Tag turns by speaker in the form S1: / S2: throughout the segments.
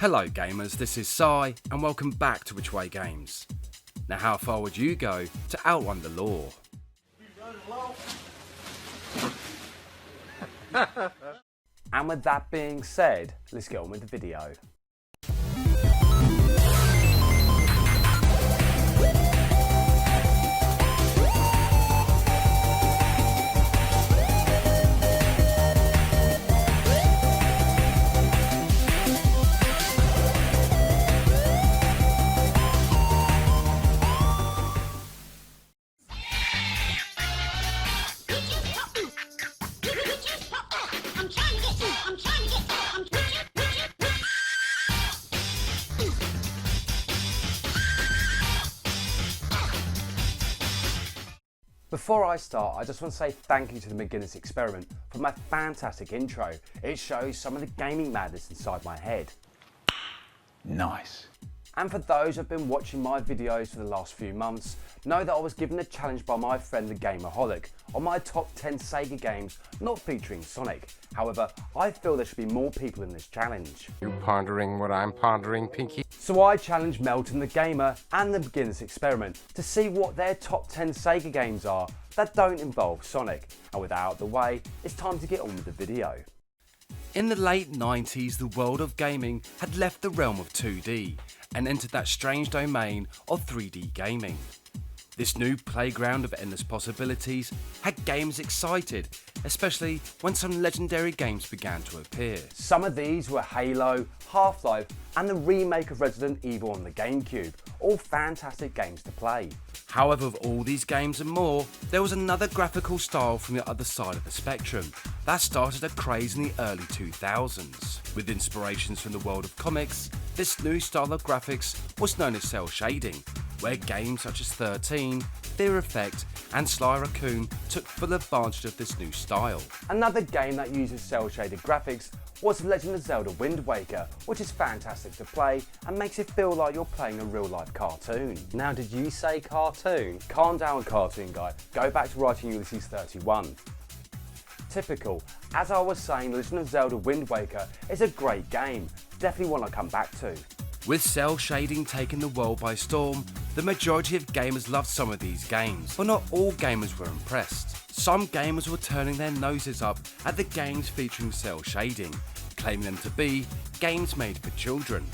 S1: Hello gamers, this is Sai and welcome back to Which Way Games. Now how far would you go to outrun the law? And with that being said, let's get on with the video. Before I start, I just want to say thank you to the McGuinness Experiment for my fantastic intro. It shows some of the gaming madness inside my head.
S2: Nice.
S1: And for those who have been watching my videos for the last few months, know that I was given a challenge by my friend the Gamerholic on my top 10 Sega games not featuring Sonic. However, I feel there should be more people in this challenge.
S3: You pondering what I'm pondering, Pinky?
S1: So I challenged Melton the Gamer and the McGuinness Experiment to see what their top 10 Sega games are that don't involve Sonic. And with that out of the way, it's time to get on with the video. In the late 90s, the world of gaming had left the realm of 2D and entered that strange domain of 3D gaming. This new playground of endless possibilities had gamers excited, especially when some legendary games began to appear. Some of these were Halo, Half-Life and the remake of Resident Evil on the GameCube, all fantastic games to play. However, of all these games and more, there was another graphical style from the other side of the spectrum that started a craze in the early 2000s. With inspirations from the world of comics, this new style of graphics was known as cel shading, where games such as 13, Fear Effect and Sly Raccoon took full advantage of this new style. Another game that uses cel shaded graphics was Legend of Zelda Wind Waker, which is fantastic to play and makes it feel like you're playing a real life cartoon. Now did you say cartoon? Calm down cartoon guy, go back to writing Ulysses 31. Typical. As I was saying, Legend of Zelda Wind Waker is a great game, definitely one I'll come back to. With cel shading taking the world by storm, the majority of gamers loved some of these games, but not all gamers were impressed. Some gamers were turning their noses up at the games featuring cel shading, claiming them to be games made for children.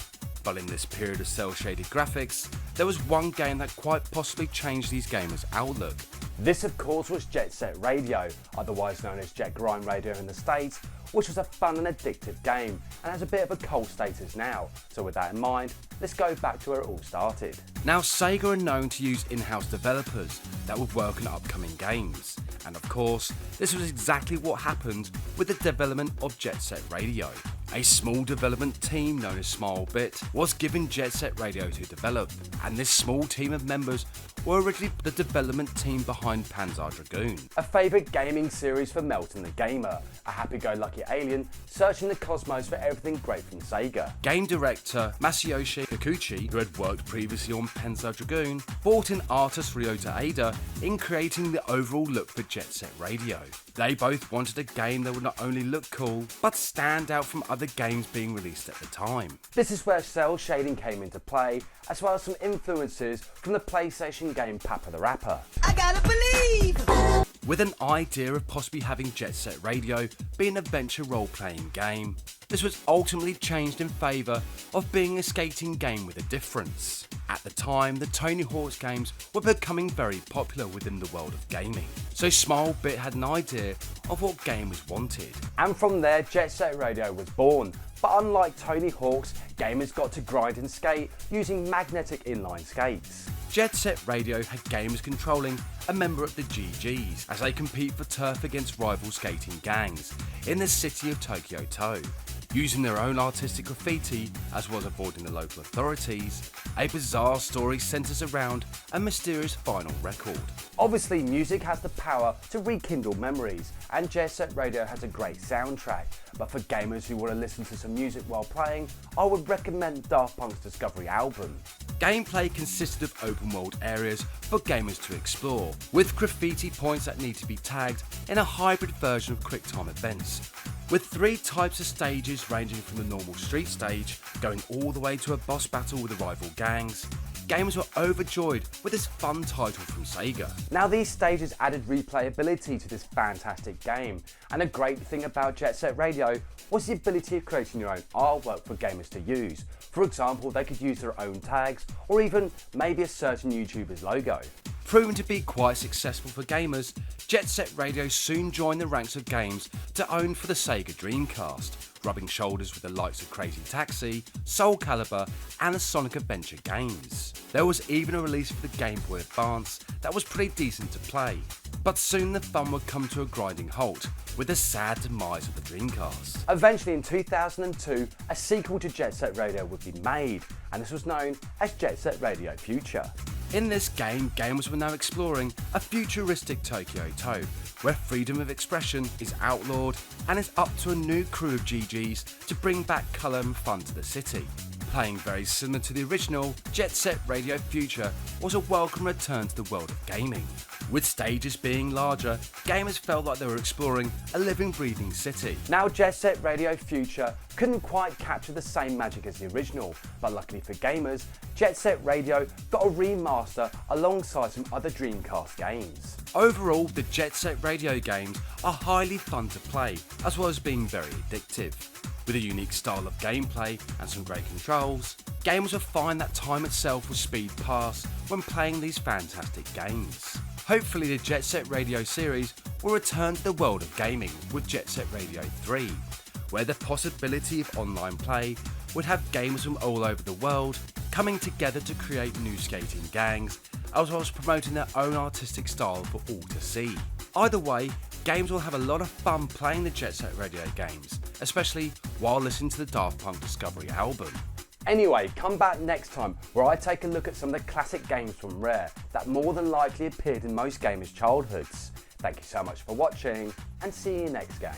S1: But in this period of cel shaded graphics, there was one game that quite possibly changed these gamers' outlook. This of course was Jet Set Radio, otherwise known as Jet Grind Radio in the States, which was a fun and addictive game and has a bit of a cult status now. So with that in mind, let's go back to where it all started. Now Sega are known to use in-house developers that would work on upcoming games. And of course, this was exactly what happened with the development of Jet Set Radio. A small development team known as Smilebit was given Jet Set Radio to develop, and this small team of members were originally the development team behind Panzer Dragoon, a favourite gaming series for Melton the Gamer, a happy-go-lucky alien searching the cosmos for everything great from Sega. Game director Masayoshi Kikuchi, who had worked previously on Panzer Dragoon, brought in artist Ryota Ada in creating the overall look for Jet Set Radio. They both wanted a game that would not only look cool, but stand out from other games being released at the time. This is where cel shading came into play, as well as some influences from the PlayStation game Papa the Rapper.
S4: I gotta believe!
S1: With an idea of possibly having Jet Set Radio be an adventure role-playing game, this was ultimately changed in favour of being a skating game with a difference. At the time, the Tony Hawk's games were becoming very popular within the world of gaming, so Smilebit had an idea of what gamers wanted. And from there, Jet Set Radio was born. But unlike Tony Hawk's, gamers got to grind and skate using magnetic inline skates. Jet Set Radio had gamers controlling a member of the GGs as they compete for turf against rival skating gangs in the city of Tokyo-to. Using their own artistic graffiti as well as avoiding the local authorities, a bizarre story centres around a mysterious vinyl record. Obviously music has the power to rekindle memories, and Jet Set Radio has a great soundtrack, but for gamers who want to listen to some music while playing, I would recommend Daft Punk's Discovery album. Gameplay consisted of open world areas for gamers to explore, with graffiti points that need to be tagged in a hybrid version of QuickTime events, With 3 types of stages ranging from the normal street stage, going all the way to a boss battle with the rival gangs, gamers were overjoyed with this fun title from Sega. Now these stages added replayability to this fantastic game, and a great thing about Jet Set Radio was the ability of creating your own artwork for gamers to use. For example, they could use their own tags, or even maybe a certain YouTuber's logo. Proven to be quite successful for gamers, Jet Set Radio soon joined the ranks of games to own for the Sega Dreamcast, rubbing shoulders with the likes of Crazy Taxi, Soul Calibur and the Sonic Adventure games. There was even a release for the Game Boy Advance that was pretty decent to play, but soon the fun would come to a grinding halt with the sad demise of the Dreamcast. Eventually in 2002, a sequel to Jet Set Radio would be made, and this was known as Jet Set Radio Future. In this game, gamers were now exploring a futuristic Tokyo To, where freedom of expression is outlawed and it's up to a new crew of GGs to bring back colour and fun to the city. Playing very similar to the original, Jet Set Radio Future was a welcome return to the world of gaming. With stages being larger, gamers felt like they were exploring a living, breathing city. Now Jet Set Radio Future couldn't quite capture the same magic as the original, but luckily for gamers, Jet Set Radio got a remaster alongside some other Dreamcast games. Overall, the Jet Set Radio games are highly fun to play, as well as being very addictive. With a unique style of gameplay and some great controls, gamers will find that time itself will speed past when playing these fantastic games. Hopefully the Jet Set Radio series will return to the world of gaming with Jet Set Radio 3, where the possibility of online play would have gamers from all over the world coming together to create new skating gangs, as well as promoting their own artistic style for all to see. Either way, gamers will have a lot of fun playing the Jet Set Radio games, especially while listening to the Daft Punk Discovery album. Anyway, come back next time where I take a look at some of the classic games from Rare that more than likely appeared in most gamers' childhoods. Thank you so much for watching, and see you next game.